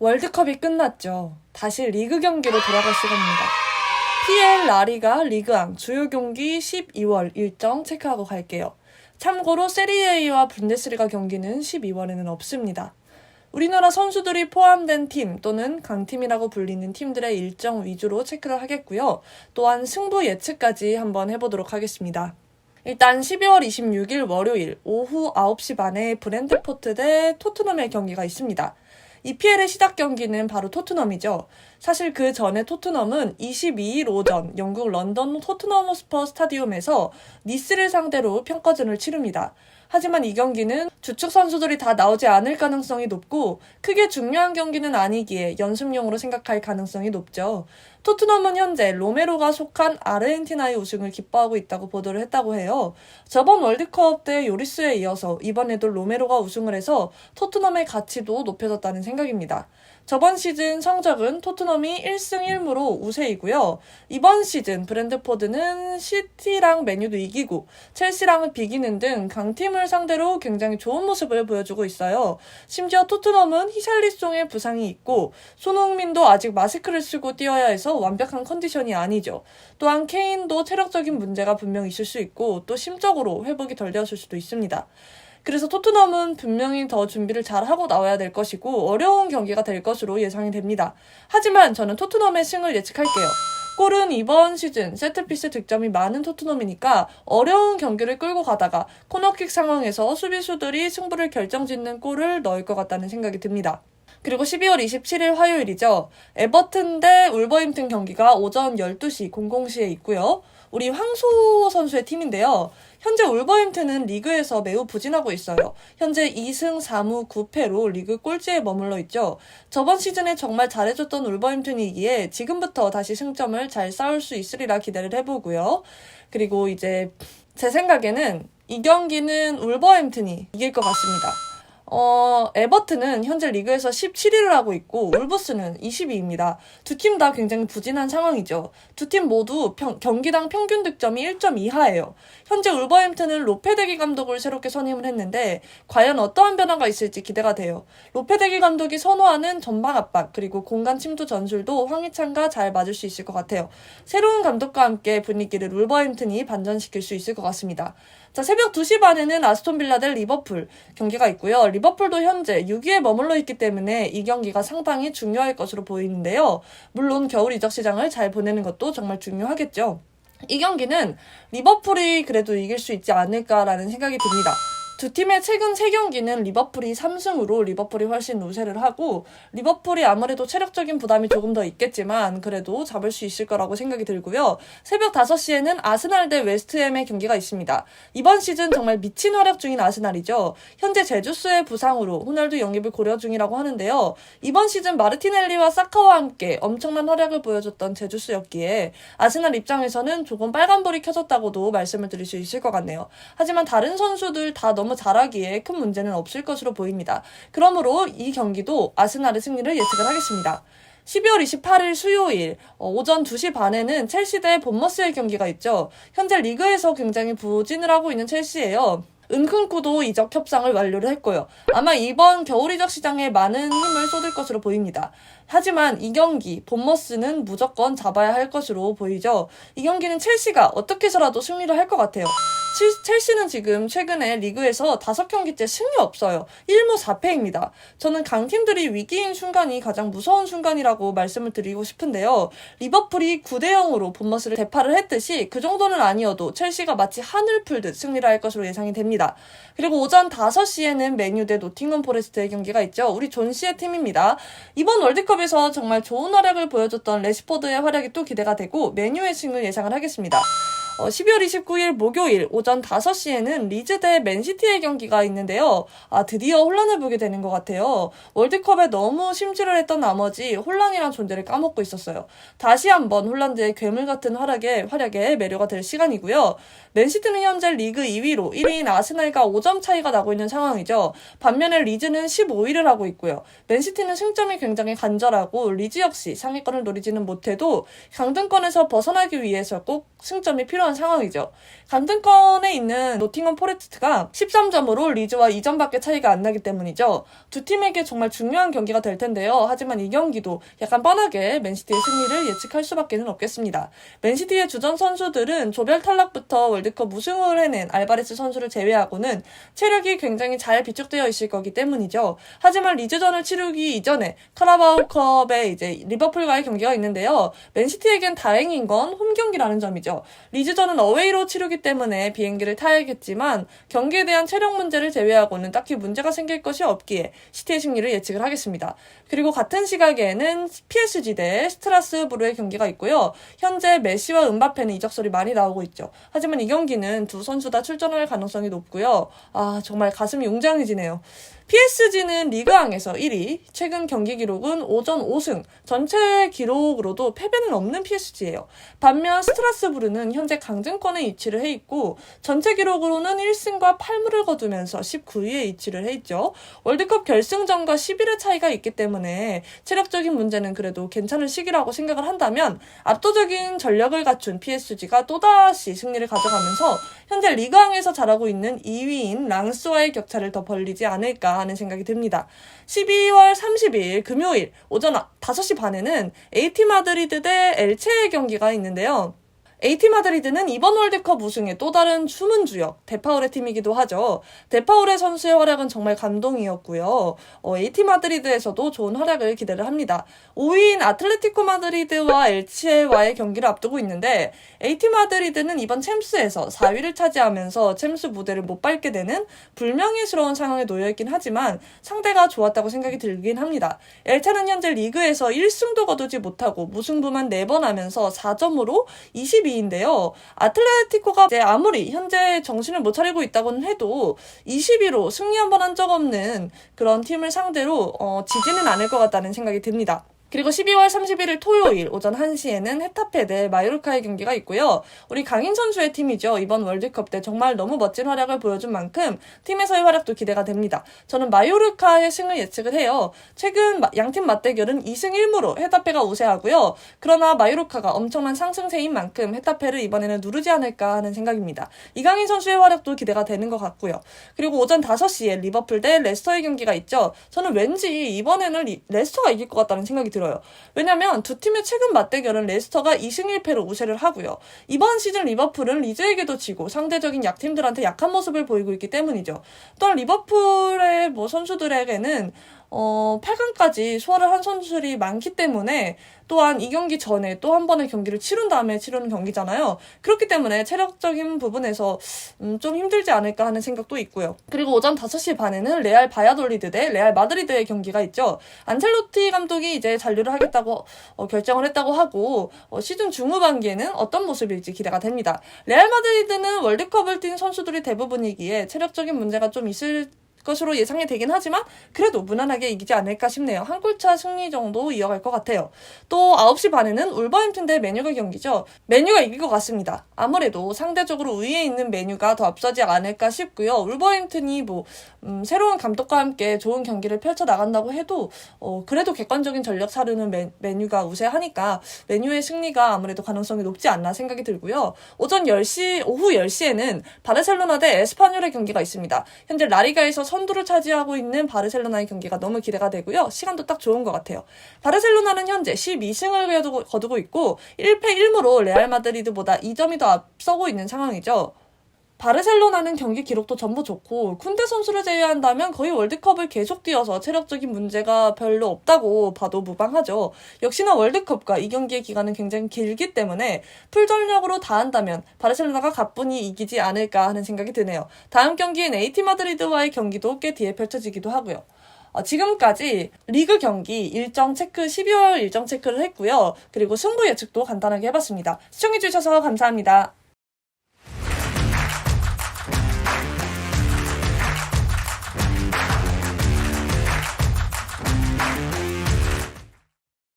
월드컵이 끝났죠. 다시 리그 경기로 돌아갈 시간입니다. PL 라리가 리그앙 주요 경기 12월 일정 체크하고 갈게요. 참고로 세리에A와 분데스리가 경기는 12월에는 없습니다. 우리나라 선수들이 포함된 팀 또는 강팀이라고 불리는 팀들의 일정 위주로 체크를 하겠고요. 또한 승부 예측까지 한번 해보도록 하겠습니다. 일단 12월 26일 월요일 오후 9시 반에 브랜드포트 대 토트넘의 경기가 있습니다. EPL의 시작 경기는 바로 토트넘이죠. 사실 그 전에 토트넘은 22일 오전 영국 런던 토트넘 호스퍼 스타디움에서 니스를 상대로 평가전을 치릅니다. 하지만 이 경기는 주축 선수들이 다 나오지 않을 가능성이 높고 크게 중요한 경기는 아니기에 연습용으로 생각할 가능성이 높죠. 토트넘은 현재 로메로가 속한 아르헨티나의 우승을 기뻐하고 있다고 보도를 했다고 해요. 저번 월드컵 때 요리스에 이어서 이번에도 로메로가 우승을 해서 토트넘의 가치도 높여졌다는 생각입니다. 저번 시즌 성적은 토트넘이 1승 1무로 우세이고요. 이번 시즌 브랜드포드는 시티랑 맨유도 이기고 첼시랑은 비기는 등 강팀을 상대로 굉장히 좋은 모습을 보여주고 있어요. 심지어 토트넘은 히샬리송의 부상이 있고 손흥민도 아직 마스크를 쓰고 뛰어야 해서 완벽한 컨디션이 아니죠. 또한 케인도 체력적인 문제가 분명 있을 수 있고 또 심적으로 회복이 덜 되었을 수도 있습니다. 그래서 토트넘은 분명히 더 준비를 잘 하고 나와야 될 것이고 어려운 경기가 될 것으로 예상이 됩니다. 하지만 저는 토트넘의 승을 예측할게요. 골은 이번 시즌 세트피스 득점이 많은 토트넘이니까 어려운 경기를 끌고 가다가 코너킥 상황에서 수비수들이 승부를 결정짓는 골을 넣을 것 같다는 생각이 듭니다. 그리고 12월 27일 화요일이죠. 에버튼 대 울버햄튼 경기가 오전 12시 00시에 있고요. 우리 황소 선수의 팀인데요. 현재 울버햄튼은 리그에서 매우 부진하고 있어요. 현재 2승 4무 9패로 리그 꼴찌에 머물러 있죠. 저번 시즌에 정말 잘해줬던 울버햄튼이기에 지금부터 다시 승점을 잘 쌓을 수 있으리라 기대를 해보고요. 그리고 이제 제 생각에는 이 경기는 울버햄튼이 이길 것 같습니다. 에버튼은 현재 리그에서 17위를 하고 있고 울브스는 20위입니다. 두 팀 다 굉장히 부진한 상황이죠. 두 팀 모두 경기당 평균 득점이 1점 이하예요. 현재 울버햄튼은 로페데기 감독을 새롭게 선임을 했는데 과연 어떠한 변화가 있을지 기대가 돼요. 로페데기 감독이 선호하는 전방 압박 그리고 공간 침투 전술도 황희찬과 잘 맞을 수 있을 것 같아요. 새로운 감독과 함께 분위기를 울버햄튼이 반전시킬 수 있을 것 같습니다. 자, 새벽 2시 반에는 아스톤빌라 대 리버풀 경기가 있고요. 리버풀도 현재 6위에 머물러 있기 때문에 이 경기가 상당히 중요할 것으로 보이는데요. 물론 겨울 이적 시장을 잘 보내는 것도 정말 중요하겠죠. 이 경기는 리버풀이 그래도 이길 수 있지 않을까라는 생각이 듭니다. 두 팀의 최근 3경기는 리버풀이 3승으로 리버풀이 훨씬 우세를 하고 리버풀이 아무래도 체력적인 부담이 조금 더 있겠지만 그래도 잡을 수 있을 거라고 생각이 들고요. 새벽 5시에는 아스날 대 웨스트햄의 경기가 있습니다. 이번 시즌 정말 미친 활약 중인 아스날이죠. 현재 제주스의 부상으로 호날두 영입을 고려 중이라고 하는데요. 이번 시즌 마르티넬리와 사카와 함께 엄청난 활약을 보여줬던 제주스였기에 아스날 입장에서는 조금 빨간불이 켜졌다고도 말씀을 드릴 수 있을 것 같네요. 하지만 다른 선수들 다 너무 잘하기에 큰 문제는 없을 것으로 보입니다. 그러므로 이 경기도 아스날의 승리를 예측을 하겠습니다. 12월 28일 수요일 오전 2시 반에는 첼시 대 본머스의 경기가 있죠. 현재 리그에서 굉장히 부진을 하고 있는 첼시예요. 은kun쿠도 이적 협상을 완료를 했고요. 아마 이번 겨울 이적 시장에 많은 힘을 쏟을 것으로 보입니다. 하지만 이 경기 본머스는 무조건 잡아야 할 것으로 보이죠. 이 경기는 첼시가 어떻게 해서라도 승리를 할 것 같아요. 첼시는 지금 최근에 리그에서 5경기째 승이 없어요. 1무 4패입니다. 저는 강팀들이 위기인 순간이 가장 무서운 순간이라고 말씀을 드리고 싶은데요. 리버풀이 9대0으로 본머스를 대파를 했듯이 그 정도는 아니어도 첼시가 마치 하늘 풀듯 승리를 할 것으로 예상이 됩니다. 그리고 오전 5시에는 맨유 대 노팅엄 포레스트의 경기가 있죠. 우리 존 씨의 팀입니다. 이번 월드컵에서 정말 좋은 활약을 보여줬던 레시포드의 활약이 또 기대가 되고 맨유의 승을 예상을 하겠습니다. 12월 29일 목요일 오전 5시에는 리즈 대 맨시티의 경기가 있는데요. 드디어 혼란을 보게 되는 것 같아요. 월드컵에 너무 심취를 했던 나머지 혼란이란 존재를 까먹고 있었어요. 다시 한번 홀란드의 괴물 같은 활약에 매료가 될 시간이고요. 맨시티는 현재 리그 2위로 1위인 아스날과 5점 차이가 나고 있는 상황이죠. 반면에 리즈는 15위를 하고 있고요. 맨시티는 승점이 굉장히 간절하고 리즈 역시 상위권을 노리지는 못해도 강등권에서 벗어나기 위해서 꼭 승점이 필요합니다. 필요한 상황이죠. 강등권에 있는 노팅엄 포레스트가 13점으로 리즈와 2점밖에 차이가 안 나기 때문이죠. 두 팀에게 정말 중요한 경기가 될 텐데요. 하지만 이 경기도 약간 뻔하게 맨시티의 승리를 예측할 수밖에 없겠습니다. 맨시티의 주전 선수들은 조별 탈락부터 월드컵 우승을 해낸 알바레스 선수를 제외하고는 체력이 굉장히 잘 비축되어 있을 거기 때문이죠. 하지만 리즈전을 치르기 이전에 카라바오컵에 이제 리버풀과의 경기가 있는데요. 맨시티에겐 다행인 건 홈 경기라는 점이죠. 리즈전은 어웨이로 치르기 때문에 비행기를 타야겠지만 경기에 대한 체력 문제를 제외하고는 딱히 문제가 생길 것이 없기에 시티의 승리를 예측을 하겠습니다. 그리고 같은 시각에는 PSG 대 스트라스부르의 경기가 있고요. 현재 메시와 음바페는 이적설이 많이 나오고 있죠. 하지만 이 경기는 두 선수 다 출전할 가능성이 높고요. 정말 가슴이 웅장해지네요. PSG는 리그왕에서 1위, 최근 경기 기록은 5전 5승, 전체 기록으로도 패배는 없는 PSG예요. 반면 스트라스부르는 현재 강등권에 위치를 해 있고 전체 기록으로는 1승과 8무를 거두면서 19위에 위치를 해 있죠. 월드컵 결승전과 11의 차이가 있기 때문에 체력적인 문제는 그래도 괜찮은 시기라고 생각을 한다면 압도적인 전력을 갖춘 PSG가 또다시 승리를 가져가면서 현재 리그왕에서 잘하고 있는 2위인 랑스와의 격차를 더 벌리지 않을까 하는 생각이 듭니다. 12월 30일 금요일 오전 5시 반에는 AT 마드리드 대 엘체의 경기가 있는데요. AT 마드리드는 이번 월드컵 우승의 또 다른 주문 주역 데파울의 팀이기도 하죠. 데파울의 선수의 활약은 정말 감동이었고요. AT 마드리드에서도 좋은 활약을 기대를 합니다. 5위인 아틀레티코 마드리드와 엘체와의 경기를 앞두고 있는데 AT 마드리드는 이번 챔스에서 4위를 차지하면서 챔스 무대를 못 밟게 되는 불명예스러운 상황에 놓여있긴 하지만 상대가 좋았다고 생각이 들긴 합니다. 엘체는 현재 리그에서 1승도 거두지 못하고 무승부만 4번 하면서 4점으로 22위인데요. 아틀레티코가 이제 아무리 현재 정신을 못 차리고 있다고는 해도 20위로 승리 한 번 한 적 없는 그런 팀을 상대로 지지는 않을 것 같다는 생각이 듭니다. 그리고 12월 31일 토요일 오전 1시에는 헤타페 대 마요르카의 경기가 있고요. 우리 강인 선수의 팀이죠. 이번 월드컵 때 정말 너무 멋진 활약을 보여준 만큼 팀에서의 활약도 기대가 됩니다. 저는 마요르카의 승을 예측을 해요. 최근 양팀 맞대결은 2승 1무로 헤타페가 우세하고요. 그러나 마요르카가 엄청난 상승세인 만큼 헤타페를 이번에는 누르지 않을까 하는 생각입니다. 이강인 선수의 활약도 기대가 되는 것 같고요. 그리고 오전 5시에 리버풀 대 레스터의 경기가 있죠. 저는 왠지 이번에는 레스터가 이길 것 같다는 생각이 들어요. 왜냐면 두 팀의 최근 맞대결은 레스터가 2승 1패로 우세를 하고요. 이번 시즌 리버풀은 리즈에게도 지고 상대적인 약팀들한테 약한 모습을 보이고 있기 때문이죠. 또한 리버풀의 선수들에게는 8강까지 소화를 한 선수들이 많기 때문에 또한 이 경기 전에 또 한 번의 경기를 치른 다음에 치르는 경기잖아요. 그렇기 때문에 체력적인 부분에서 좀 힘들지 않을까 하는 생각도 있고요. 그리고 오전 5시 반에는 레알 바야돌리드 대 레알 마드리드의 경기가 있죠. 안첼로티 감독이 이제 잔류를 하겠다고 결정을 했다고 하고 시즌 중후반기에는 어떤 모습일지 기대가 됩니다. 레알 마드리드는 월드컵을 뛴 선수들이 대부분이기에 체력적인 문제가 좀 있을 것으로 예상이 되긴 하지만 그래도 무난하게 이기지 않을까 싶네요. 한 골차 승리 정도 이어갈 것 같아요. 또 9시 반에는 울버햄튼 대 메뉴가 경기죠. 메뉴가 이길 것 같습니다. 아무래도 상대적으로 우위에 있는 메뉴가 더 앞서지 않을까 싶고요. 울버햄튼이 새로운 감독과 함께 좋은 경기를 펼쳐나간다고 해도 그래도 객관적인 전력 사르는 메뉴가 우세하니까 메뉴의 승리가 아무래도 가능성이 높지 않나 생각이 들고요. 오후 10시에는 바르셀로나 대 에스파뇰의 경기가 있습니다. 현재 라리가에서 선두를 차지하고 있는 바르셀로나의 경기가 너무 기대가 되고요. 시간도 딱 좋은 것 같아요. 바르셀로나는 현재 12승을 거두고 있고 1패 1무로 레알 마드리드보다 2점이 더 앞서고 있는 상황이죠. 바르셀로나는 경기 기록도 전부 좋고 쿤데 선수를 제외한다면 거의 월드컵을 계속 뛰어서 체력적인 문제가 별로 없다고 봐도 무방하죠. 역시나 월드컵과 이 경기의 기간은 굉장히 길기 때문에 풀전력으로 다 한다면 바르셀로나가 가뿐히 이기지 않을까 하는 생각이 드네요. 다음 경기인 AT 마드리드와의 경기도 꽤 뒤에 펼쳐지기도 하고요. 지금까지 리그 경기 일정 체크 12월 일정 체크를 했고요. 그리고 승부 예측도 간단하게 해봤습니다. 시청해주셔서 감사합니다.